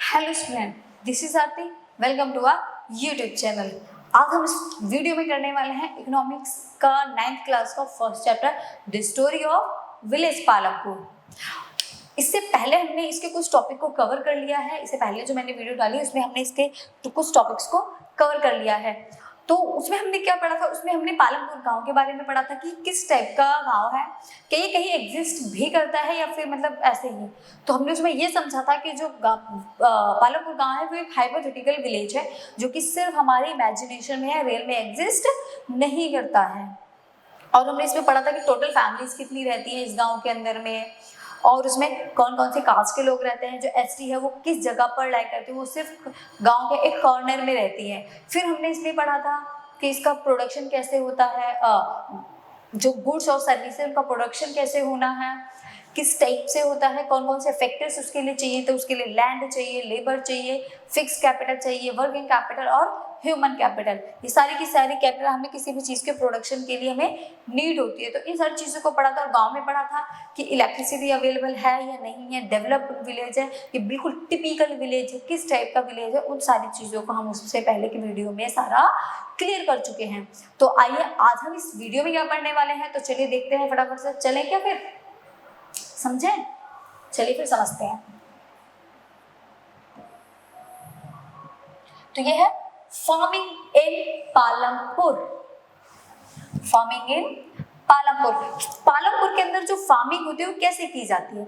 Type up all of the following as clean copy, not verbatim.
Hello student, this is Aarti. Welcome to our YouTube channel. आज हम इस वीडियो में करने वाले हैं इकोनॉमिक्स का 9th क्लास का first chapter the story of village Palampur. इससे पहले हमने इसके कुछ टॉपिक को कवर कर लिया है। इससे पहले जो मैंने वीडियो डाली उसमें हमने इसके कुछ टॉपिक्स को कवर कर लिया है। तो उसमें हमने क्या पढ़ा था, उसमें हमने पालमपुर गांव के बारे में पढ़ा था कि किस टाइप का गांव है, कहीं कहीं एग्जिस्ट भी करता है या फिर मतलब ऐसे ही। तो हमने उसमें ये समझा था कि जो पालमपुर गांव है वो एक हाइपोथेटिकल विलेज है जो कि सिर्फ हमारे इमेजिनेशन में है, रियल में एग्जिस्ट नहीं करता है। और हमने इसमें पढ़ा था कि टोटल फैमिलीज कितनी रहती है इस गाँव के अंदर में, और उसमें कौन कौन से कास्ट के लोग रहते हैं। जो एसटी है वो किस जगह पर लाइक करती है, वो सिर्फ गांव के एक कॉर्नर में रहती है। फिर हमने इसमें पढ़ा था कि इसका प्रोडक्शन कैसे होता है, जो गुड्स और सर्विसेज उनका प्रोडक्शन कैसे होना है, किस टाइप से होता है, कौन कौन से फैक्टर्स उसके लिए चाहिए। तो उसके लिए लैंड चाहिए, लेबर चाहिए, फिक्स कैपिटल चाहिए, वर्किंग कैपिटल और ह्यूमन कैपिटल। ये सारी की सारी कैपिटल हमें किसी भी चीज़ के प्रोडक्शन के लिए हमें नीड होती है। तो इन सारी चीज़ों को पढ़ा था। और गांव में पढ़ा था कि इलेक्ट्रिसिटी अवेलेबल है या नहीं है, डेवलप्ड विलेज है, ये बिल्कुल टिपिकल विलेज है, किस टाइप का विलेज है। उन सारी चीज़ों को हम उससे पहले की वीडियो में सारा क्लियर कर चुके हैं। तो आइए आज हम इस वीडियो में क्या पढ़ने वाले हैं, तो चलिए देखते हैं फटाफट से। चलें क्या फिर, समझे? चलिए फिर समझते हैं। तो ये है farming in Palampur. Farming in Palampur. Palampur के अंदर जो फार्मिंग होती है वो कैसे की जाती है,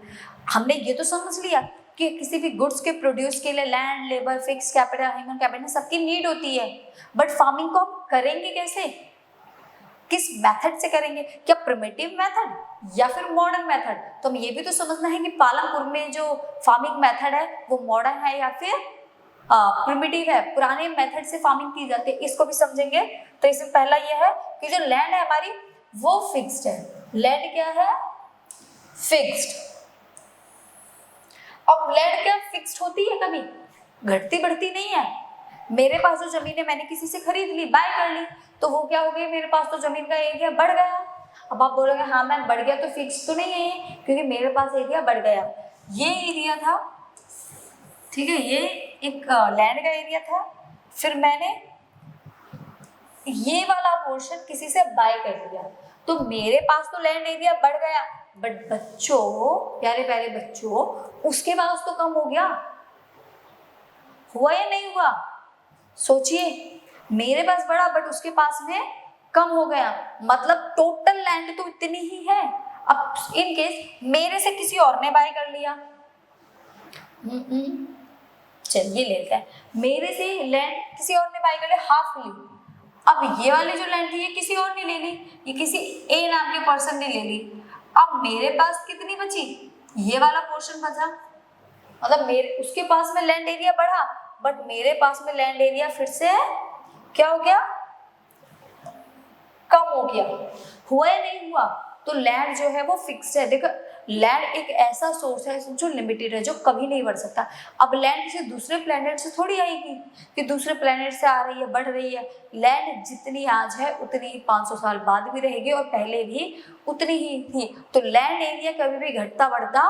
हमने ये तो समझ लिया कि किसी भी गुड्स के प्रोड्यूस के लिए land, labour, fix capital, human capital सबकी नीड होती है। बट फार्मिंग को हम करेंगे कैसे, किस मेथड से करेंगे, क्या प्रिमिटिव मेथड या फिर मॉडर्न मेथड। तो हमें ये भी तो समझना है कि पालमपुर में जो फार्मिंग मेथड है वो मॉडर्न है या फिर प्रिमिटिव है, पुराने मेथड से फार्मिंग की जाती है, इसको भी समझेंगे। तो इसमें पहला ये है कि जो लैंड है हमारी वो फिक्स्ड है। लैंड क्या है, फिक्स्ड। अब लैंड क्या फिक्स्ड होती है, कभी घटती बढ़ती नहीं है। मेरे पास जो जमीन है मैंने किसी से खरीद ली, बाय कर ली, तो वो क्या हो गई, मेरे पास तो जमीन का एरिया बढ़ गया। अब आप बोलोगे हाँ मैम बढ़ गया, तो फिक्स तो नहीं है क्योंकि मेरे पास एरिया बढ़ गया। ये एरिया था, ठीक है, ये एक लैंड का एरिया था। फिर मैंने ये वाला पोर्शन किसी से बाय कर लिया, तो मेरे पास तो लैंड एरिया बढ़ गया। बट बच्चों, प्यारे प्यारे बच्चों, उसके पास तो कम हो गया। हुआ या नहीं हुआ, सोचिए। मेरे पास बढ़ा बट उसके पास में कम हो गया, मतलब टोटल लैंड तो इतनी ही है। अब इन केस मेरे से किसी और ने बाय कर लिया, चलिए लेते हैं, मेरे से लैंड किसी और ने बाय कर लिया, हाफ ली। अब ये वाली जो लैंड थी ये किसी और ने ले ली, ये किसी ए नाम के पर्सन ने ले ली। अब मेरे पास कितनी बची, ये वाला पोर्शन बचा। मतलब मेरे उसके पास में लैंड एरिया बढ़ा बट मेरे पास में लैंड एरिया फिर से क्या हो गया, कम हो गया। हुआ या नहीं हुआ, तो लैंड जो है वो फिक्स्ड है। देखो लैंड एक ऐसा सोर्स है जो लिमिटेड है, जो कभी नहीं बढ़ सकता। अब लैंड किसी दूसरे प्लेनेट से थोड़ी आएगी कि दूसरे प्लेनेट से आ रही है, बढ़ रही है। लैंड जितनी आज है उतनी ही 500 साल बाद भी रहेगी और पहले भी उतनी ही थी। तो लैंड एरिया कभी भी घटता बढ़ता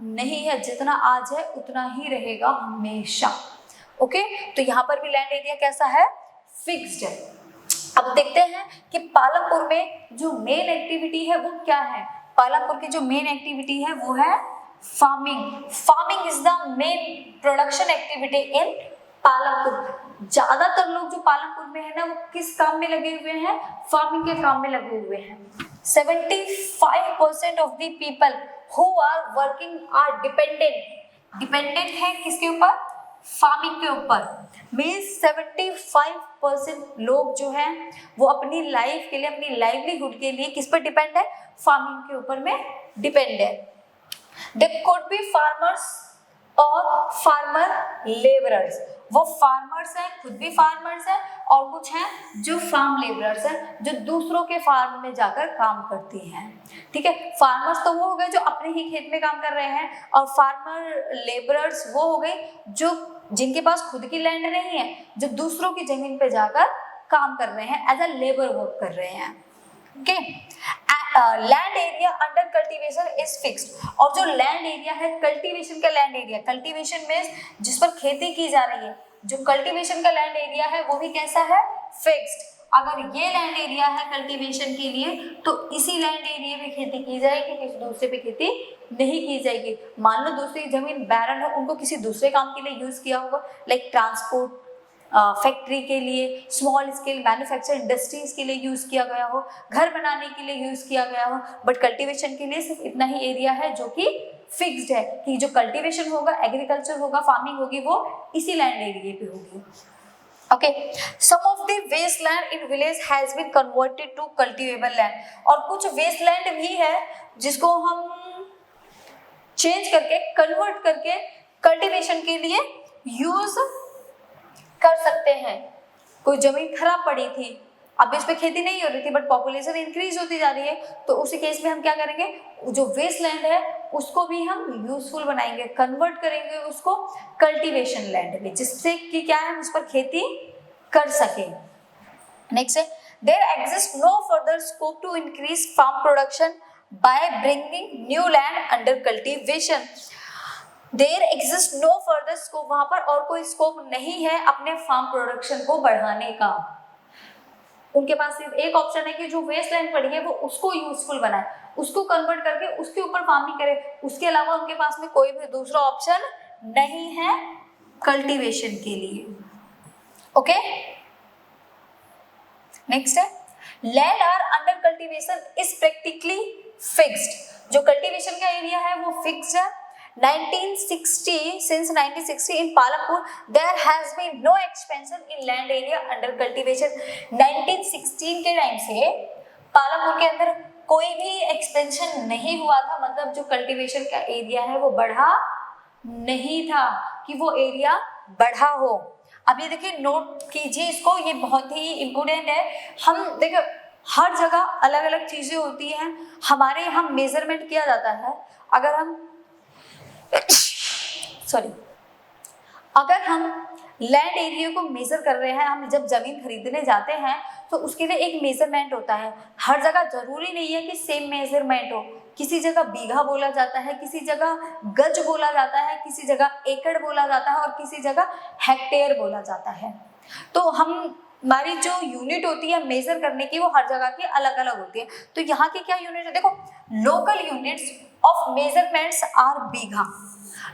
नहीं है, जितना आज है उतना ही रहेगा हमेशा। ओके, तो यहाँ पर भी लैंड एरिया कैसा है, फिक्स्ड है। अब देखते हैं कि पालमपुर में जो मेन एक्टिविटी है वो क्या है। पालमपुर की जो मेन एक्टिविटी है वो है farming. Farming is the main production activity in Palampur. ज्यादातर लोग जो पालमपुर में है ना वो किस काम में लगे हुए हैं, फार्मिंग के काम में लगे हुए हैं। 75% of the people who are working are dependent है किसके ऊपर, फार्मिंग के ऊपर। मीन्स 75% लोग जो हैं वो अपनी लाइफ के लिए, अपनी लाइवलीहुड के लिए किस पर डिपेंड है, फार्मिंग के ऊपर में डिपेंड है। दे कुड बी फार्मर्स और फार्मर लेबरर्स। वो फार्मर्स हैं, खुद भी फार्मर्स हैं, और कुछ हैं जो फार्म लेबरर्स हैं, जो दूसरों के फार्म में जाकर काम करती हैं। ठीक है, फार्मर्स तो वो हो गए जो अपने ही खेत में काम कर रहे हैं, और फार्मर लेबरर्स वो हो गए जो जिनके पास खुद की लैंड नहीं है, जो दूसरों की जमीन पे जाकर काम कर रहे हैं, एज अ लेबर वर्क कर रहे हैं। Okay, land area under cultivation is fixed. और जो लैंड एरिया है, कल्टीवेशन का लैंड एरिया, कल्टीवेशन मींस जिस पर खेती की जा रही है, जो कल्टीवेशन का लैंड एरिया है वो भी कैसा है, फिक्स्ड। अगर ये लैंड एरिया है कल्टीवेशन के लिए तो इसी लैंड एरिया पे खेती की जाएगी, किसी दूसरे पे खेती नहीं की जाएगी। मान लो दूसरी जमीन बैरन है, उनको किसी दूसरे काम के लिए यूज किया होगा, लाइक ट्रांसपोर्ट, फैक्ट्री के लिए, स्मॉल स्केल मैन्युफैक्चर इंडस्ट्रीज के लिए यूज किया गया हो, घर बनाने के लिए यूज किया गया हो, बट कल्टीवेशन के लिए सिर्फ इतना ही एरिया है जो कि फिक्स्ड है, कि जो कल्टीवेशन होगा, एग्रीकल्चर होगा, फार्मिंग होगी, वो इसी लैंड एरिया पे होगी। Okay, some of the wasteland in village has been converted to cultivable land। और कुछ wasteland भी है जिसको हम चेंज करके, कन्वर्ट करके कल्टीवेशन के लिए यूज कर सकते हैं। कोई जमीन खराब पड़ी थी, अब इस पे खेती नहीं हो रही थी, बट पॉपुलेशन इंक्रीज होती जा रही है, तो उसी केस में हम क्या करेंगे, जो वेस्ट लैंड है उसको भी हम यूजफुल बनाएंगे, कन्वर्ट करेंगे उसको कल्टीवेशन लैंड में, जिससे कि क्या है, उस पर खेती कर सके। नेक्स्ट है, there exist no further scope to increase farm production by bringing new land under cultivation. There exist no further scope, वहां पर और कोई स्कोप नहीं है अपने फार्म प्रोडक्शन को बढ़ाने का। उनके पास सिर्फ एक ऑप्शन है कि जो वेस्ट लैंड पड़ी है वो उसको यूजफुल बनाए, उसको कन्वर्ट करके उसके ऊपर फार्मिंग करे, उसके अलावा उनके पास में कोई भी दूसरा ऑप्शन नहीं है कल्टीवेशन के लिए। ओके, नेक्स्ट है, land are under cultivation is practically fixed. जो कल्टीवेशन का एरिया है वो फिक्स्ड है। 1960 since 1960 in Palampur there has been no expansion in land area under cultivation। 1916 के टाइम से पालमपुर के अंदर कोई भी एक्सपेंशन नहीं हुआ था, मतलब जो कल्टीवेशन का एरिया है वो बढ़ा नहीं था कि वो एरिया बढ़ा हो। अब ये देखिए, नोट कीजिए इसको, ये बहुत ही इम्पोर्टेंट है। हम देखिए हर जगह अलग अलग चीजें होती हैं, हमारे यहाँ मेजरमेंट किया जाता है। अगर हम अगर हम लैंड एरिया को मेजर कर रहे हैं, हम जब जमीन खरीदने जाते हैं तो उसके लिए एक मेजरमेंट होता है। हर जगह जरूरी नहीं है कि सेम मेजरमेंट हो, किसी जगह बीघा बोला जाता है, किसी जगह गज बोला जाता है, किसी जगह एकड़ बोला जाता है और किसी जगह हेक्टेयर बोला जाता है। तो हमारी जो यूनिट होती है मेजर करने की वो हर जगह की अलग अलग होती है। तो यहाँ की क्या यूनिट है, देखो, local units of measurements are bigha.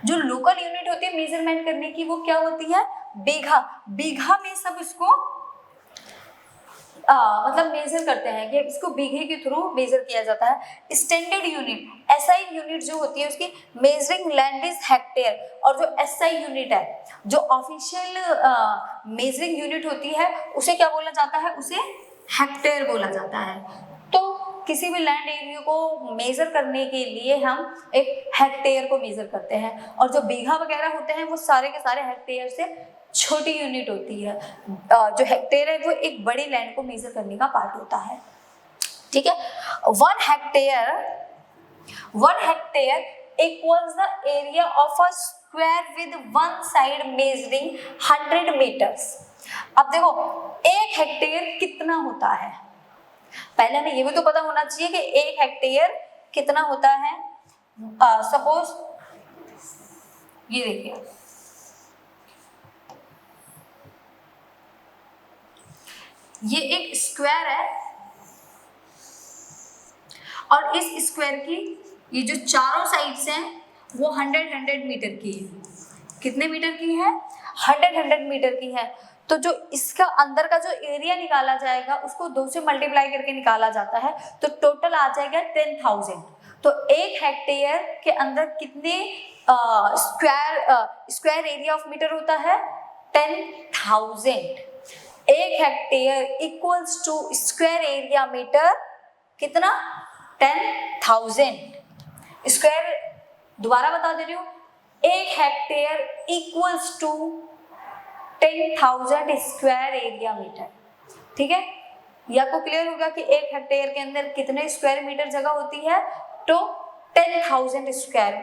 जो लोकल यूनिट होती है मेजरमेंट करने की वो क्या होती है, बीघा। बीघा में सब इसको मतलब मेजर करते हैं कि इसको बीघे के थ्रू मेजर किया जाता है। स्टैंडर्ड यूनिट, एसआई यूनिट जो होती है उसकी मेजरिंग लैंड इज हेक्टेयर। और जो एसआई यूनिट है, जो ऑफिशियल मेजरिंग यूनिट होती है, उसे क्या बोला जाता है, उसे हेक्टेयर बोला जाता है। तो किसी भी लैंड एरिया को मेजर करने के लिए हम एक हेक्टेयर को मेजर करते हैं, और जो बीघा वगैरह होते हैं वो सारे के सारे हेक्टेयर से छोटी यूनिट होती है। जो हेक्टेयर है वो एक बड़ी लैंड को मेजर करने का पार्ट होता है। ठीक है, 1 hectare equals the area of a square with one side measuring 100 meters. अब देखो 1 हेक्टेयर कितना होता है, पहले हमें ये भी तो पता होना चाहिए कि 1 हेक्टेयर कितना होता है। सपोज ये देखिए, ये एक स्क्वायर है और इस स्क्वायर की ये जो चारों साइड्स हैं वो 100 मीटर की है। कितने मीटर की है, 100 मीटर की है। तो जो इसका अंदर का जो एरिया निकाला जाएगा उसको 2 से मल्टीप्लाई करके निकाला जाता है, तो टोटल आ जाएगा 10,000। तो 1 हेक्टेयर के अंदर कितने स्क्वायर एरिया ऑफ मीटर होता है, 10,000। 1 hectare equals to square area meter कितना, 10,000 स्क्वायर। दोबारा बता दे रही हूँ, 1 hectare equals to 10,000 square area meter. ठीक है, ये आपको क्लियर होगा कि 1 हेक्टेयर के अंदर कितने स्क्वायर मीटर जगह होती है, तो 10,000 स्क्वायर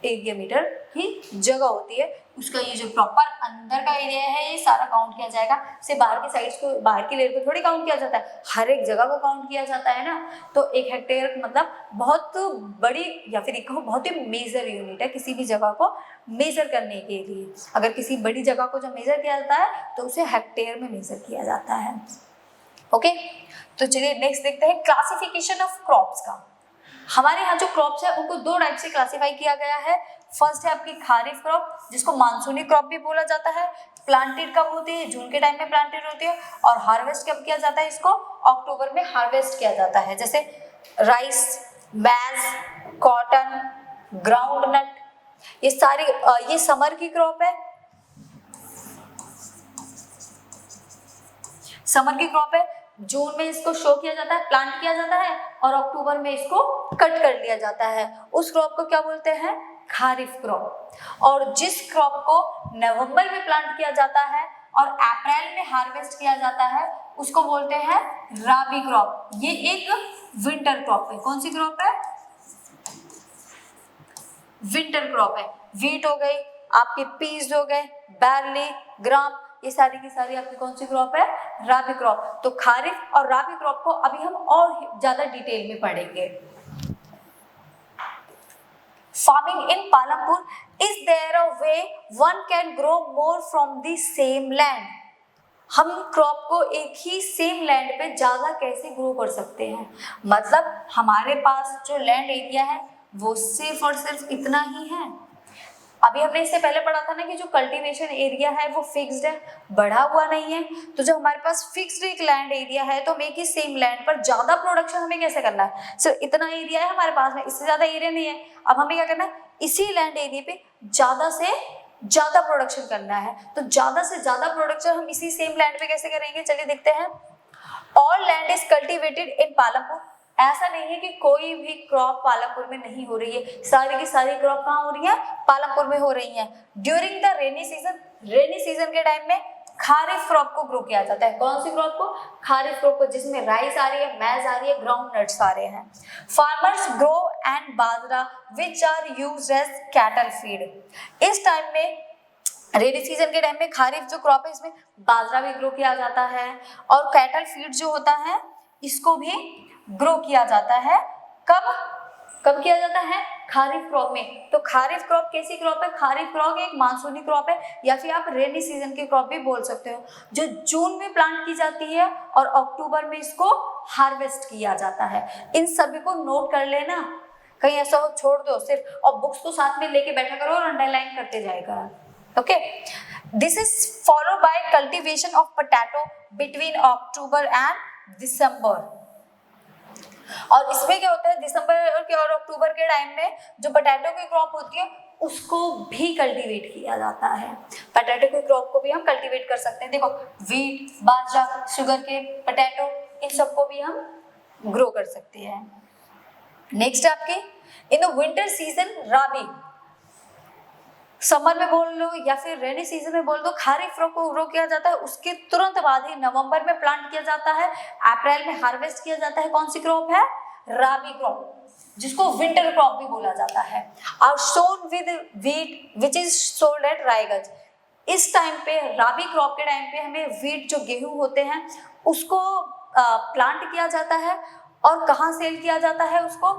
एरिया मीटर की जगह होती है उसका ये जो प्रॉपर अंदर का एरिया है ये सारा काउंट किया जाएगा। सिर्फ बाहर की साइड्स को, बाहर की लेयर को थोड़ी काउंट किया जाता है, हर एक जगह को काउंट किया जाता है ना। तो 1 हेक्टेयर मतलब बहुत बड़ी या फिर एक बहुत ही मेजर यूनिट है किसी भी जगह को मेजर करने के लिए। अगर किसी बड़ी जगह को जब मेजर किया जाता है तो उसे हेक्टेयर में मेजर किया जाता है। ओके, तो चलिए नेक्स्ट देखते हैं क्लासिफिकेशन ऑफ क्रॉप्स का। हमारे यहाँ जो क्रॉप्स है उनको 2 टाइप से क्लासिफाई किया गया है। फर्स्ट है आपकी खारिफ क्रॉप जिसको मानसूनी क्रॉप भी बोला जाता है। प्लांटेड कब होती है? जून के टाइम में प्लांटेड होती है। और हार्वेस्ट कब किया जाता है? इसको अक्टूबर में हार्वेस्ट किया जाता है। जैसे राइस, मैज, कॉटन, ग्राउंडनट, ये सारी ये समर की क्रॉप है, समर की क्रॉप है। जून में इसको शो किया जाता है, प्लांट किया जाता है और अक्टूबर में इसको कट कर लिया जाता है। उस क्रॉप को क्या बोलते हैं? खारिफ क्रॉप। और जिस क्रॉप को नवंबर में प्लांट किया जाता है और अप्रैल में हार्वेस्ट किया जाता है उसको बोलते हैं राबी क्रॉप। ये एक विंटर क्रॉप है। कौन सी क्रॉप है? विंटर क्रॉप है। व्हीट हो गई, आपके पीस हो गए, बैरली, ग्राम, ये सारी की सारी आपकी कौन सी क्रॉप है? राबी क्रॉप। तो खारिफ और राबी क्रॉप को अभी हम और ज्यादा डिटेल में पढ़ेंगे। Farming in Palampur, is there a way one can grow more from the same land? हम क्रॉप को एक ही सेम लैंड पे ज्यादा कैसे ग्रो कर सकते हैं? मतलब हमारे पास जो लैंड एरिया है वो सिर्फ और सिर्फ इतना ही है। अभी हमने इससे पहले पढ़ा था ना कि जो कल्टीवेशन एरिया है वो फिक्स्ड है, बढ़ा हुआ नहीं है। तो जब हमारे पास फिक्स्ड एक लैंड एरिया है तो हम एक ही सेम लैंड पर ज्यादा प्रोडक्शन हमें कैसे करना है? सिर्फ इतना एरिया है हमारे पास में, इससे ज्यादा एरिया नहीं है। अब हमें क्या करना है? इसी लैंड एरिया पे ज्यादा से ज्यादा प्रोडक्शन करना है। तो ज्यादा से ज्यादा प्रोडक्शन हम इसी सेम लैंड पे कैसे करेंगे? चलिए देखते हैं। All land is cultivated in Palampur. ऐसा नहीं है कि कोई भी क्रॉप पालमपुर में नहीं हो रही है, सारी की सारी क्रॉप कहाँ हो रही है? पालमपुर में हो रही है। During the rainy season, rainy season के टाइम में खारिफ क्रॉप को ग्रो किया जाता है। कौन सी क्रॉप को? खारिफ क्रॉप को, जिसमें राइस आ रही है, मैज आ रही है, ग्राउंड नट्स आ रहे हैं। Farmers grow and bajra which are used as cattle feed. इस टाइम में रेनी सीजन के टाइम में खारिफ जो क्रॉप है इसमें बाजरा भी ग्रो किया जाता है और कैटल फीड जो होता है इसको भी ग्रो किया जाता है। कब कब किया जाता है? खारिफ क्रॉप में। तो खारिफ क्रॉप कैसी क्रॉप है? खारिफ क्रॉप एक मानसूनी क्रॉप है या फिर आप रेनी सीजन की क्रॉप भी बोल सकते हो, जो जून में प्लांट की जाती है और अक्टूबर में इसको हार्वेस्ट किया जाता है। इन सभी को नोट कर लेना, कहीं ऐसा हो छोड़ दो सिर्फ, और बुक्स को साथ में लेके बैठा करो और अंडरलाइन करते जाएगा। Okay, this is followed by cultivation of potato between October and December। और इसमें क्या होता है? दिसंबर के और अक्टूबर के टाइम में जो पोटैटो की क्रॉप होती है उसको भी कल्टीवेट किया जाता है। पोटैटो की क्रॉप को भी हम कल्टीवेट कर सकते हैं। देखो, wheat, bajra, sugar cane, potato, इन सबको भी हम ग्रो कर सकते हैं। नेक्स्ट आपके in the winter season rabi, summer में बोल लो या फिर रेनी सीजन में बोल दो, खारिफ क्रॉप को ग्रो किया जाता है। उसके तुरंत बाद ही नवंबर में प्लांट किया जाता है, अप्रैल में हार्वेस्ट किया जाता है। कौन सी क्रॉप है? राबी क्रॉप, जिसको विंटर क्रॉप भी बोला जाता है। और सोन with wheat which is sold at Raiganj. इस टाइम पे राबी क्रॉप के टाइम पे हमें व्हीट जो गेहूं होते हैं उसको प्लांट किया जाता है और कहाँ सेल किया जाता है? उसको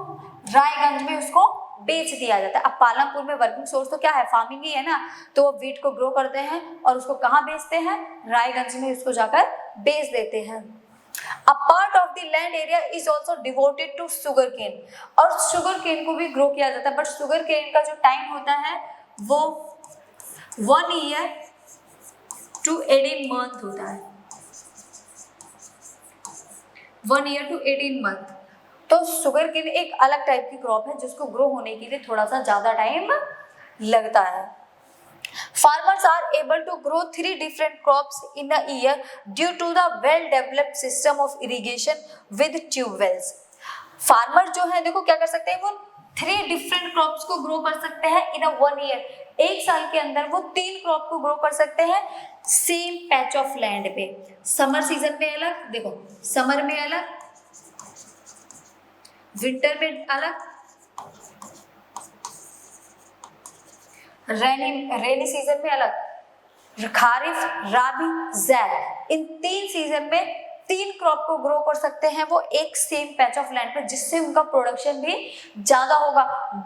रायगंज में उसको बेच दिया जाता है। अब पालमपुर में वर्किंग सोर्स तो क्या है? फार्मिंग ही है ना। तो वो व्हीट को ग्रो करते हैं और उसको कहाँ बेचते हैं? रायगंज में उसको जाकर बेच देते हैं। A part of the land area is also devoted to sugar cane। और शुगर केन को भी ग्रो किया जाता है, बट शुगर केन का जो टाइम होता है वो 1 year to 18 month होता है। 1 year to 18 month। तो शुगर केन एक अलग टाइप की क्रॉप है जिसको ग्रो होने के लिए थोड़ा सा ज्यादा टाइम लगता है। Farmers are able to grow 3 different crops in a year due to the well-developed system of irrigation with tube wells। Farmer जो है देखो क्या कर सकते हैं, वो 3 डिफरेंट क्रॉप्स को ग्रो कर सकते हैं इन अ 1 ईयर। एक साल के अंदर वो 3 क्रॉप को ग्रो कर सकते हैं सेम पैच ऑफ लैंड पे। समर सीजन में अलग, देखो समर में अलग, विंटर में अलग, रेनी सीजन में अलग, खारिफ, राबी, ज़ैद, इन 3 सीजन में 3 क्रॉप को ग्रो कर सकते हैं वो एक सेम पैच ऑफ लैंड पर, जिससे उनका प्रोडक्शन भी ज्यादा होगा।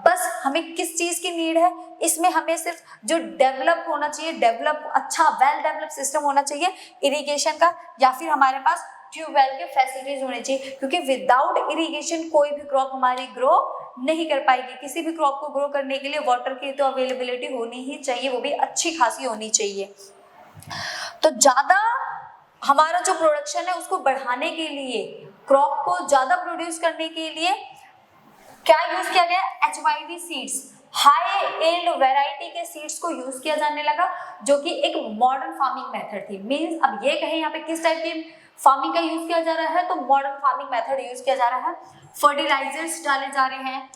बस हमें किस चीज की नीड है इसमें, हमें सिर्फ जो डेवलप होना चाहिए, अच्छा वेल डेवलप सिस्टम होना चाहिए इरिगेशन का, या फिर हमारे पास ट्यूबवेल के फैसिलिटीज होनी चाहिए, क्योंकि विदाउट इरिगेशन कोई भी क्रॉप हमारी ग्रो नहीं कर पाएगी। किसी भी क्रॉप को ग्रो करने के लिए वाटर की तो अवेलेबिलिटी होनी ही चाहिए, वो भी अच्छी खासी होनी चाहिए। तो ज्यादा हमारा जो प्रोडक्शन है उसको बढ़ाने के लिए, क्रॉप को ज्यादा प्रोड्यूस करने के लिए क्या यूज किया गया, HYV seeds, high yield variety के सीड्स को यूज किया जाने लगा, जो कि एक मॉडर्न फार्मिंग मेथड थी। मींस अब ये कहें यहाँ पे किस टाइप की फार्मिंग का यूज किया जा रहा है, तो मॉडर्न फार्मिंग मेथड यूज किया जा रहा है। फर्टिलाइजर्स डाले जा रहे हैं,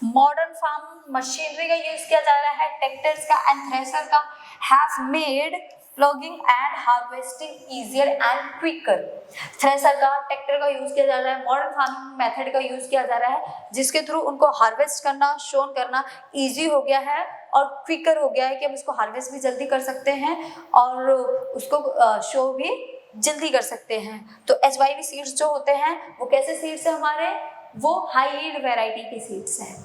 मॉडर्न फार्म मशीनरी का यूज किया जा रहा है, ट्रैक्टर्स का एंड थ्रेशर का have made ploughing and harvesting easier and quicker. Thresher का, ट्रैक्टर का यूज किया जा रहा है, मॉडर्न फार्मिंग मेथड का यूज किया जा रहा है, जिसके थ्रू उनको हार्वेस्ट करना, शोन करना इजी हो गया है और क्विकर हो गया है कि हम इसको हार्वेस्ट भी जल्दी कर सकते हैं और उसको शो भी जल्दी कर सकते हैं। तो HYV सीड्स जो होते हैं वो कैसे सीड्स है हमारे, वो हाई यील्ड वैरायटी के सीड्स हैं।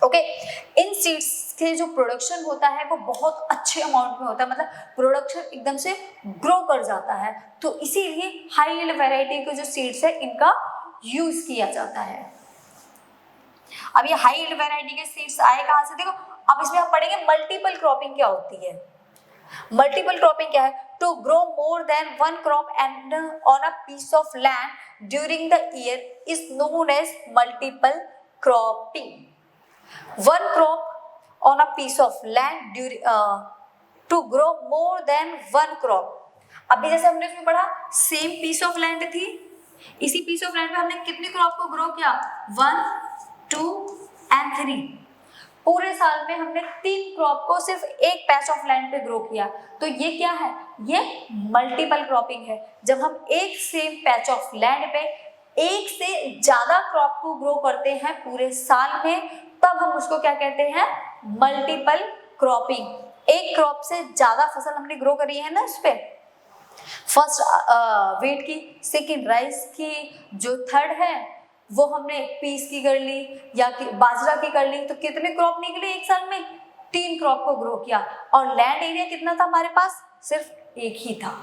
ओके, इन सीड्स के जो प्रोडक्शन होता है वो बहुत अच्छे अमाउंट में होता है, मतलब प्रोडक्शन एकदम से ग्रो कर जाता है, तो इसीलिए हाई यील्ड वैरायटी के जो सीड्स है इनका यूज किया जाता है। अब ये हाई यील्ड वैरायटी के सीड्स आए कहाँ से, देखो अब इसमें हम पढ़ेंगे मल्टीपल क्रॉपिंग क्या होती है। मल्टीपल क्रॉपिंग क्या है, to grow more than one crop and on a piece of land during the year is known as multiple cropping. One crop on a piece of land to grow more than one crop। अभी जैसे हमने इसमें पढ़ा same piece of land थी, इसी piece of land में हमने कितनी क्रॉप को ग्रो किया, 1, 2 and 3। पूरे साल में हमने 3 क्रॉप को सिर्फ एक पैच ऑफ लैंड पे ग्रो किया, तो ये क्या है, ये मल्टीपल क्रॉपिंग है। जब हम एक सेम पैच ऑफ लैंड पे एक से ज्यादा क्रॉप को ग्रो करते हैं पूरे साल में, तब हम उसको क्या कहते हैं, मल्टीपल क्रॉपिंग। एक क्रॉप से ज्यादा फसल हमने ग्रो करी है ना उस पे, फर्स्ट व्हीट की, सेकंड राइस की, जो थर्ड है वो हमने पीस की कर ली या बाजरा की कर ली, तो कितने क्रॉप निकले एक साल में, 3 क्रॉप को ग्रो किया। और लैंड एरिया कितना था हमारे पास, सिर्फ एक ही था,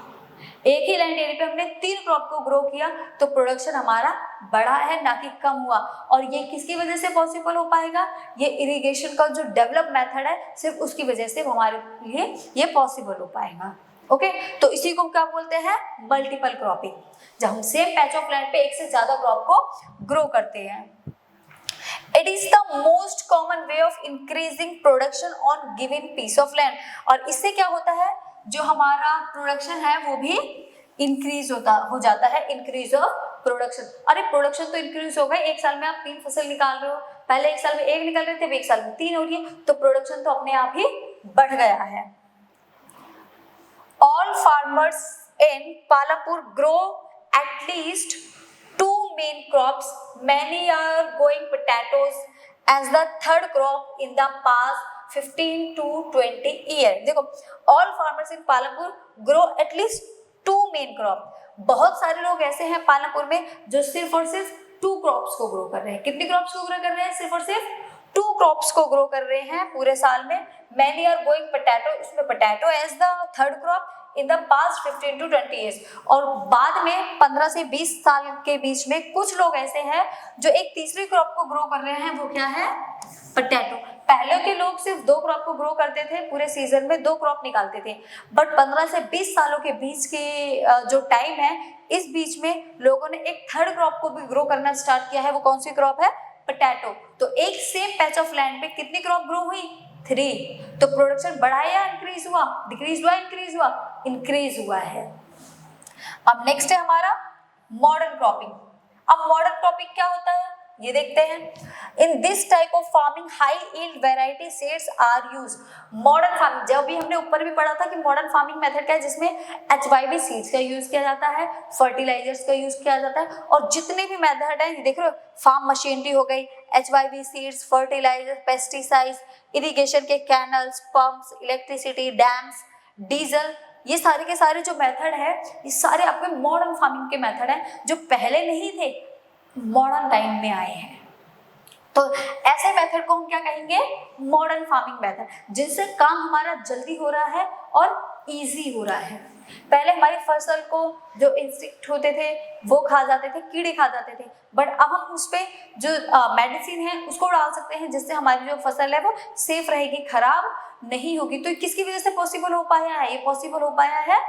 एक ही लैंड एरिया पे हमने 3 क्रॉप को ग्रो किया, तो प्रोडक्शन हमारा बढ़ा है ना कि कम हुआ। और ये किसकी वजह से पॉसिबल हो पाएगा, ये इरिगेशन का जो डेवलप मेथड है सिर्फ उसकी वजह से हमारे लिए ये पॉसिबल हो पाएगा। ओके, तो इसी को क्या बोलते हैं, मल्टीपल क्रॉपिंग, जब हम सेम पैच ऑफ लैंड पे एक से ज्यादा क्रॉप को ग्रो करते हैं। It is the most common way of increasing production on given piece of land। और इससे क्या होता है, जो हमारा प्रोडक्शन है वो भी इंक्रीज हो जाता है, इंक्रीज ऑफ प्रोडक्शन। अरे प्रोडक्शन तो इंक्रीज हो गए, एक साल में आप 3 फसल निकाल रहे हो, पहले एक साल में 1 निकाल रहे थे, अब एक साल में 3 हो रही है, तो प्रोडक्शन तो अपने आप ही बढ़ गया है। All farmers in Palampur grow at least 2 main crops. Many are growing potatoes as the third crop in the past 15 to 20 years। देखो, all farmers in Palampur grow at least 2 main crop। बहुत सारे लोग ऐसे हैं पालमपुर में जो सिर्फ और सिर्फ 2 क्रॉप्स को ग्रो कर रहे हैं। कितनी क्रॉप्स को ग्रो कर रहे हैं, सिर्फ और सिर्फ 2 क्रॉप्स को ग्रो कर रहे हैं पूरे साल में। Many are growing potato, इसमें potato as the third crop in the past 15 to 20 years। और बाद में 15 से 20 साल के बीच में कुछ लोग ऐसे हैं जो एक तीसरी क्रॉप को ग्रो कर रहे हैं, वो क्या है, पोटैटो। पहले के लोग सिर्फ 2 क्रॉप को ग्रो करते थे, पूरे सीजन में 2 क्रॉप निकालते थे, बट 15 से 20 सालों के बीच के जो टाइम है, इस बीच में लोगों ने एक थर्ड क्रॉप को भी ग्रो करना स्टार्ट किया है। वो कौन सी क्रॉप है, पोटैटो। तो एक सेम पैच ऑफ लैंड पे कितनी क्रॉप ग्रो हुई, 3। तो प्रोडक्शन बढ़ा या इंक्रीज हुआ, डिक्रीज हुआ, इंक्रीज हुआ, इंक्रीज हुआ है। अब नेक्स्ट है हमारा मॉडर्न क्रॉपिंग। अब मॉडर्न क्रॉपिंग क्या होता है, ये देखते हैं। In this type of farming high yield variety seeds are use. Modern farming, जब भी हमने ऊपर भी पढ़ा था कि मॉडर्न फार्मिंग मेथड क्या है, जिसमें HYV सीड्स का यूज किया जाता है, फर्टिलाइजर्स का यूज किया जाता है, और जितने भी मेथड है देख रहे हो, फार्म मशीनरी हो गई, HYV seeds, fertilizer, pesticides, irrigation के canals, pumps, electricity, dams, diesel, ये सारे के सारे जो मेथड है ये सारे आपके मॉडर्न फार्मिंग के मेथड हैं जो पहले नहीं थे, मॉडर्न टाइम में आए हैं। तो ऐसे मेथड को हम क्या कहेंगे, मॉडर्न फार्मिंग मेथड, जिससे काम हमारा जल्दी हो रहा है और इजी हो रहा है। पहले हमारी फसल को जो इंसेक्ट होते थे वो खा जाते थे, कीड़े खा जाते थे, बट अब हम उस पे जो मेडिसिन है उसको डाल सकते हैं, जिससे हमारी जो फसल है वो सेफ रहेगी, खराब नहीं होगी। तो किसकी वजह से पॉसिबल हो पाया है, ये पॉसिबल हो पाया है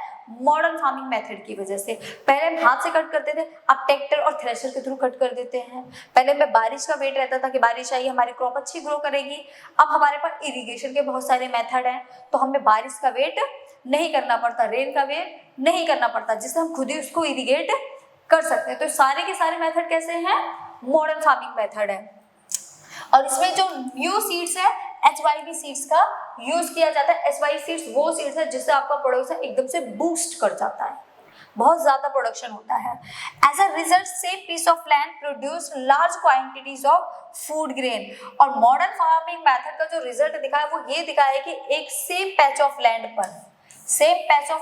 मॉडर्न फार्मिंग मेथड की वजह से। पहले हम हाथ से कट करते थे, अब ट्रैक्टर और थ्रेशर के थ्रू कट कर देते हैं। पहले में बारिश का वेट रहता था कि बारिश आई हमारी क्रॉप अच्छी ग्रो करेगी, अब हमारे पास इरिगेशन के बहुत सारे मेथड हैं, तो हमें बारिश का वेट नहीं करना पड़ता, रेन का वेट नहीं करना पड़ता, जिससे हम खुद ही उसको इरिगेट कर सकते हैं। तो सारे के सारे मेथड कैसे हैं, मॉडर्न फार्मिंग मेथड है। और इसमें जो न्यू सीड्स है HYV सीड्स का यूज किया जाता है। HYV सीड्स वो सीड्स है जिससे आपका प्रोडक्शन एकदम से बूस्ट कर जाता है, बहुत ज्यादा प्रोडक्शन होता है। As a result same piece of land produce large quantities of food grain. और मॉडर्न फार्मिंग मेथड का जो रिजल्ट दिखा है वो ये दिखा है कि एक सेम पैच ऑफ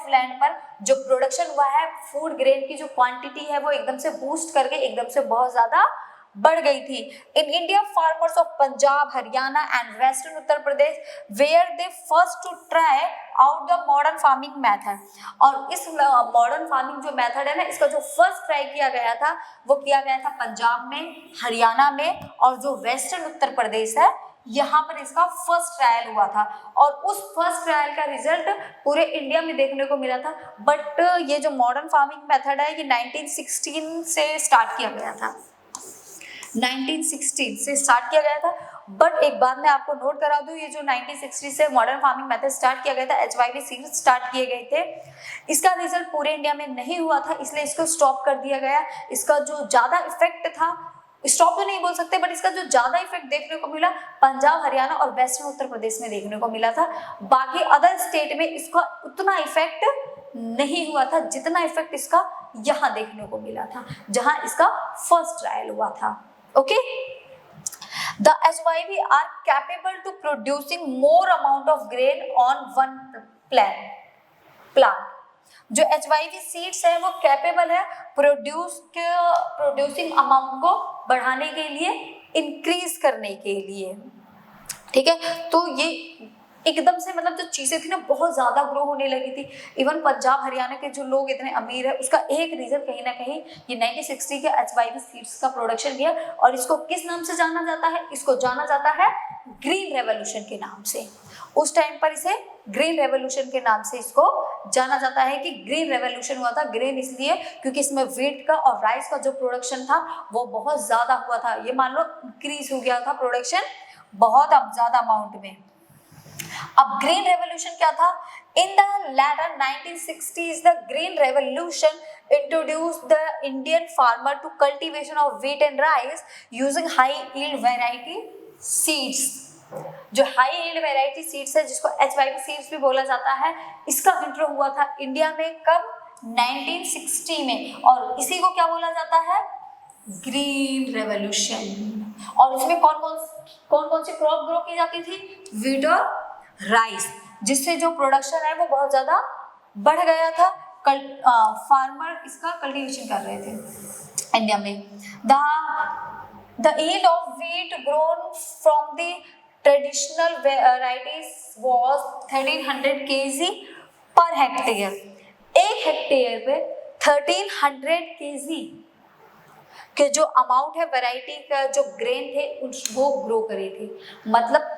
लैंड पर जो प्रोडक्शन हुआ है, फूड ग्रेन की जो क्वांटिटी है वो एकदम से बूस्ट करके एकदम से बहुत ज्यादा बढ़ गई थी। In India farmers of Punjab, Haryana and western Uttar Pradesh were they first to try out the modern farming method. और इस मॉडर्न फार्मिंग जो मेथड है ना, इसका जो फर्स्ट ट्राई किया गया था वो किया गया था पंजाब में, हरियाणा में, और जो वेस्टर्न उत्तर प्रदेश है यहाँ पर इसका फर्स्ट ट्रायल हुआ था। और उस फर्स्ट ट्रायल का रिजल्ट पूरे इंडिया में देखने को मिला था। बट ये जो मॉडर्न फार्मिंग मेथड है ये 1916 से स्टार्ट किया गया था, 1916 से स्टार्ट किया गया था। बट एक बात मैं आपको नोट करा दूं, ये जो 1960 से मॉडर्न फार्मिंग मेथड स्टार्ट किया गया था, HYV सीड्स स्टार्ट किए गए थे, इसका रिजल्ट पूरे इंडिया में नहीं हुआ था, इसलिए इसको स्टॉप कर दिया गया। इसका जो ज्यादा इफेक्ट था, स्टॉप तो नहीं बोल सकते, बट इसका जो ज्यादा इफेक्ट देखने को मिला पंजाब, हरियाणा और वेस्टर्न उत्तर प्रदेश में देखने को मिला था। बाकी अदर स्टेट में इसका उतना इफेक्ट नहीं हुआ था जितना इफेक्ट इसका यहाँ देखने को मिला था, जहां इसका फर्स्ट ट्रायल हुआ था। Okay, the HYV are capable to producing more amount of grain on one plant। जो HYV सीड्स है वो कैपेबल है प्रोड्यूसिंग अमाउंट को बढ़ाने के लिए, इंक्रीज करने के लिए, ठीक है। तो ये एकदम से मतलब जो चीजें थी ना बहुत ज्यादा ग्रो होने लगी थी। इवन पंजाब हरियाणा के जो लोग इतने अमीर है, उसका एक रीजन कहीं ना कहीं ये 1960 के HYV सीड्स का प्रोडक्शन भी है। और इसको किस नाम से जाना जाता है, इसको जाना जाता है ग्रीन रेवोल्यूशन के नाम से। उस टाइम पर इसे ग्रीन रेवोल्यूशन के नाम से इसको जाना जाता है कि ग्रीन रेवोल्यूशन हुआ था। ग्रीन इसलिए क्योंकि इसमें व्हीट का और राइस का जो प्रोडक्शन था वो बहुत ज्यादा हुआ था। ये मान लो इंक्रीज हो गया था प्रोडक्शन बहुत ज्यादा अमाउंट में। अब ग्रीन रेवोल्यूशन क्या था, in the latter 1960s the green revolution introduced the Indian farmer to cultivation of wheat and rice using high yield variety seeds। जो हाई यील्ड वेराइटी सीड्स है जिसको HYV सीड्स भी बोला जाता है, इसका इंट्रो हुआ था इंडिया में कब, 1960 में। और इसी को क्या बोला जाता है, ग्रीन रेवोल्यूशन। और इसमें कौन कौन सी क्रॉप ग्रो की जाती थी, व्हीट और राइस, जिससे जो प्रोडक्शन है वो बहुत ज्यादा बढ़ गया था। फार्मर इसका कल्टीवेशन कर रहे थे इंडिया में। The yield of wheat grown from the traditional varieties was 1300 kg per hectare। एक हेक्टेयर पे 1300 kg के जो अमाउंट है वैरायटी का जो ग्रेन थे वो ग्रो करे थे। मतलब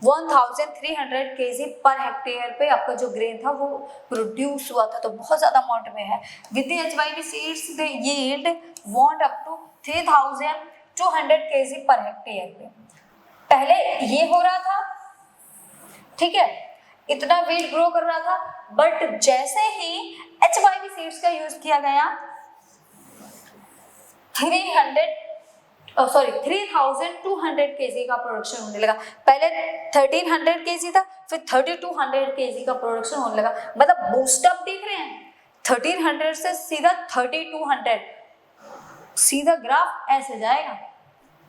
1300 kg पर हेक्टेयर पे आपका जो ग्रेन था वो प्रोड्यूस हुआ था, तो बहुत ज्यादा अमाउंट में है। With the HYV seeds the yield want up to 3200 kg per hectare पे। पहले ये हो रहा था, ठीक है, इतना वेट ग्रो कर रहा था, बट जैसे ही HYV सीड्स का यूज किया गया 300 सॉरी 3200 kg का प्रोडक्शन होने लगा। पहले 1300 kg था, फिर 3200 kg का प्रोडक्शन होने लगा। मतलब बूस्टअप देख रहे हैं, 1300 से सीधा 3200, सीधा ग्राफ ऐसे जाएगा,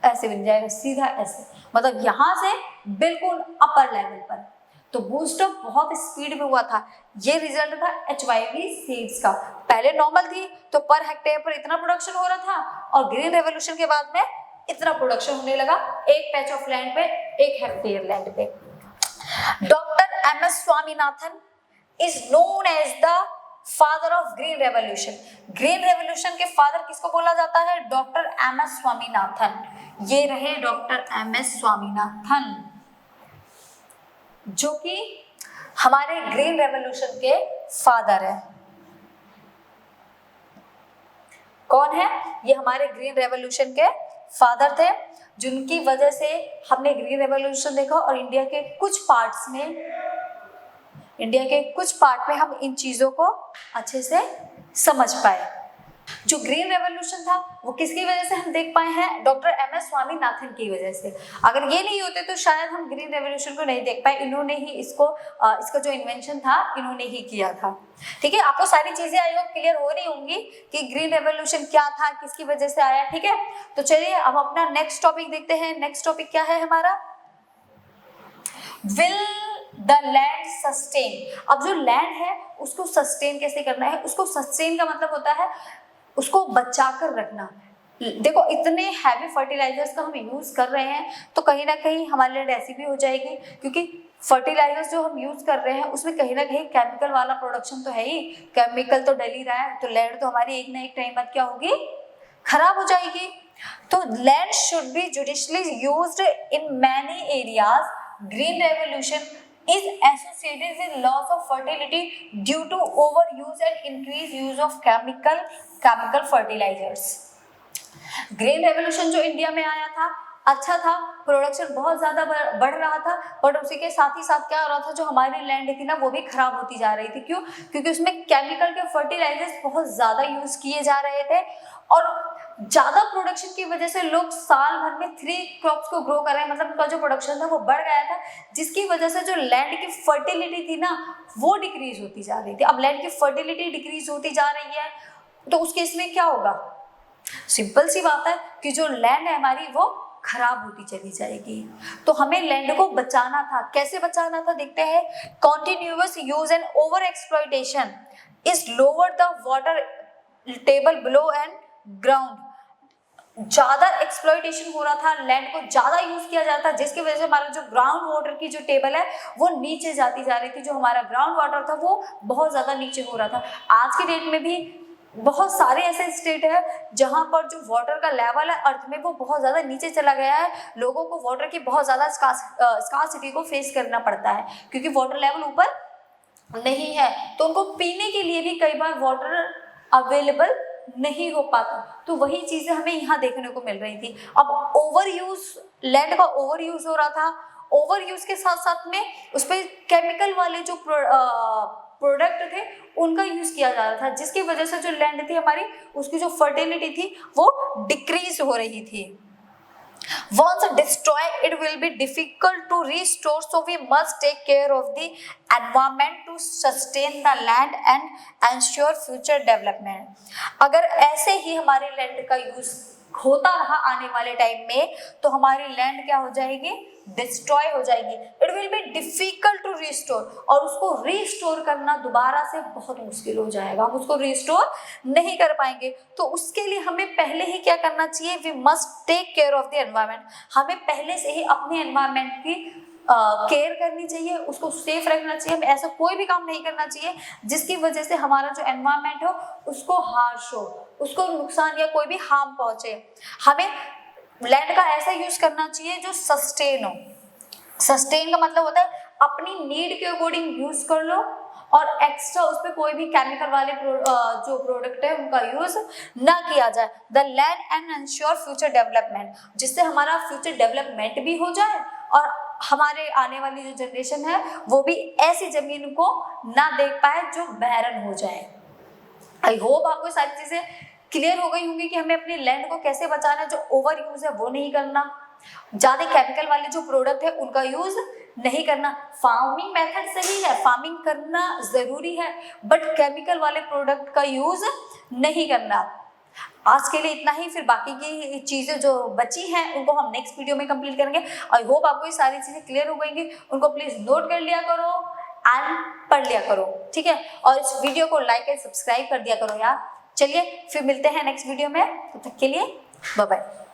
ऐसे बन जाएगा सीधा ऐसे, मतलब यहाँ से बिल्कुल अपर लेवल पर। तो बूस्टअप बहुत स्पीड में हुआ था। ये रिजल्ट था HYV सीड्स का। पहले नॉर्मल थी तो पर हेक्टेयर पर इतना प्रोडक्शन हो रहा था, और ग्रीन रेवोल्यूशन के बाद में इतना प्रोडक्शन होने लगा एक पैच ऑफ लैंड पे, 1 हेक्टेयर लैंड पे। Doctor MS Swaminathan is known as the father of green revolution. Green revolution के फादर किसको बोला जाता है? Doctor MS Swaminathan. ये रहे डॉक्टर MS स्वामीनाथन, जो कि हमारे ग्रीन रेवोल्यूशन के फादर है। कौन है ये? हमारे ग्रीन रेवोल्यूशन के फादर थे, जिनकी वजह से हमने ग्रीन रेवोल्यूशन देखा, और इंडिया के कुछ पार्ट में हम इन चीजों को अच्छे से समझ पाए। जो ग्रीन रेवोल्यूशन था वो किसकी वजह से हम देख पाए हैं? डॉक्टर MS स्वामीनाथन की वजह से। अगर ये नहीं होते तो शायद हम ग्रीन रेवोल्यूशन को नहीं देख पाए। इन्होंने ही इसका जो इन्वेंशन था इन्होंने ही किया था। ठीक है, आपको सारी चीजें आई होप क्लियर हो रही होंगी कि ग्रीन रेवोल्यूशन क्या था, किसकी वजह से आया। ठीक है, तो चलिए अब अपना नेक्स्ट टॉपिक देखते हैं। नेक्स्ट टॉपिक क्या है हमारा? Will the land sustain. अब जो लैंड है उसको सस्टेन कैसे करना है? उसको सस्टेन का मतलब होता है उसको बचा कर रखना। देखो, इतने हैवी फर्टिलाइजर्स का हम यूज कर रहे हैं तो कहीं ना कहीं हमारे लैंड ऐसी भी हो जाएगी, क्योंकि फर्टिलाइजर्स जो हम यूज कर रहे हैं उसमें कहीं ना कहीं केमिकल वाला प्रोडक्शन तो है ही, केमिकल तो डल ही रहा है, तो लैंड तो हमारी एक ना एक टाइम बाद क्या होगी? खराब हो जाएगी। तो land should be judicially used in many areas. Green revolution is associated with loss of fertility due to overuse and increased use of chemical fertilizers. Green revolution जो इंडिया में आया था अच्छा था, प्रोडक्शन बहुत ज्यादा बढ़ रहा था, बट उसी के साथ ही साथ क्या हो रहा था, जो हमारी लैंड थी ना वो भी खराब होती जा रही थी। क्यों? क्योंकि उसमें केमिकल के फर्टिलाइजर्स बहुत ज्यादा यूज किए जा रहे थे, और ज्यादा प्रोडक्शन की वजह से लोग साल भर में 3 क्रॉप्स को ग्रो कर रहे हैं, मतलब उनका जो प्रोडक्शन था वो बढ़ गया था, जिसकी वजह से जो लैंड की फर्टिलिटी थी ना वो डिक्रीज होती जा रही थी। अब लैंड की फर्टिलिटी डिक्रीज होती जा रही है तो उस केस में क्या होगा? सिंपल सी बात है कि जो लैंड है हमारी वो खराब होती चली जाएगी। तो हमें लैंड को बचाना था। कैसे बचाना था देखते हैं। Continuous use and over exploitation is lower the water table below and ground. ज्यादा एक्सप्लॉयटेशन हो रहा था, लैंड को ज्यादा यूज किया जाता, जिसकी वजह से हमारा जो ग्राउंड वाटर की जो टेबल है वो नीचे जाती जा रही थी। जो हमारा ग्राउंड वाटर था वो बहुत ज्यादा नीचे हो रहा था। आज की डेट में भी बहुत सारे ऐसे स्टेट है जहां पर जो वाटर का लेवल है अर्थ में वो बहुत ज्यादा नीचे चला गया है। लोगों को वाटर की बहुत ज्यादा स्कार्सिटी को फेस करना पड़ता है, क्योंकि वाटर लेवल ऊपर नहीं है, तो उनको पीने के लिए भी कई बार वाटर अवेलेबल नहीं हो पाता। तो वही चीजें हमें यहाँ देखने को मिल रही थी। अब ओवर यूज, लैंड का ओवर यूज हो रहा था, ओवर यूज के साथ साथ में उस पर केमिकल वाले जो प्रोडक्ट थे उनका यूज किया जा रहा था, जिसकी वजह से जो लैंड थी हमारी उसकी जो फर्टिलिटी थी वो डिक्रीज हो रही थी। Once destroyed, it will be difficult to restore, so we must take care of the environment to sustain the land and ensure future development. अगर ऐसे ही हमारे लैंड का यूज होता रहा आने वाले टाइम में तो हमारी लैंड क्या हो जाएगी? डिस्ट्रॉय हो जाएगी। It will be difficult to restore, और उसको रिस्टोर करना दोबारा से बहुत मुश्किल हो जाएगा, हम उसको रिस्टोर नहीं कर पाएंगे। तो उसके लिए हमें पहले ही क्या करना चाहिए? We must take care of the environment. हमें पहले से ही अपने एनवायरमेंट की केयर करनी चाहिए, उसको सेफ रखना चाहिए। हमें ऐसा कोई भी काम नहीं करना चाहिए जिसकी वजह से हमारा जो एनवायरमेंट हो उसको हार्श हो, उसको नुकसान या कोई भी हार्म पहुंचे। हमें लैंड का ऐसा यूज करना चाहिए जो सस्टेन हो। सस्टेन का मतलब होता है अपनी नीड के अकॉर्डिंग यूज कर लो, और एक्स्ट्रा उस पर कोई भी केमिकल वाले जो प्रोडक्ट है उनका यूज ना किया जाए। The land and ensure future development, जिससे हमारा फ्यूचर डेवलपमेंट भी हो जाए और हमारे आने वाली जो जनरेशन है वो भी ऐसी जमीन को ना देख पाए जो बैरन हो जाए। आई होप आपको सारी चीजें क्लियर हो गई होंगी कि हमें अपने लैंड को कैसे बचाना है, जो ओवर यूज है वो नहीं करना, ज्यादा केमिकल वाले जो प्रोडक्ट है उनका यूज नहीं करना। फार्मिंग मेथड सही है, फार्मिंग करना जरूरी है, बट केमिकल वाले प्रोडक्ट का यूज नहीं करना। आज के लिए इतना ही, फिर बाकी की चीजें जो बची हैं उनको हम नेक्स्ट वीडियो में कंप्लीट करेंगे। आई होप आपको ये सारी चीजें क्लियर हो गई, उनको प्लीज नोट कर लिया करो एंड पढ़ लिया करो, ठीक है। और इस वीडियो को लाइक एंड सब्सक्राइब कर दिया करो यार। चलिए फिर मिलते हैं नेक्स्ट वीडियो में, तब तक के लिए बाय बाय।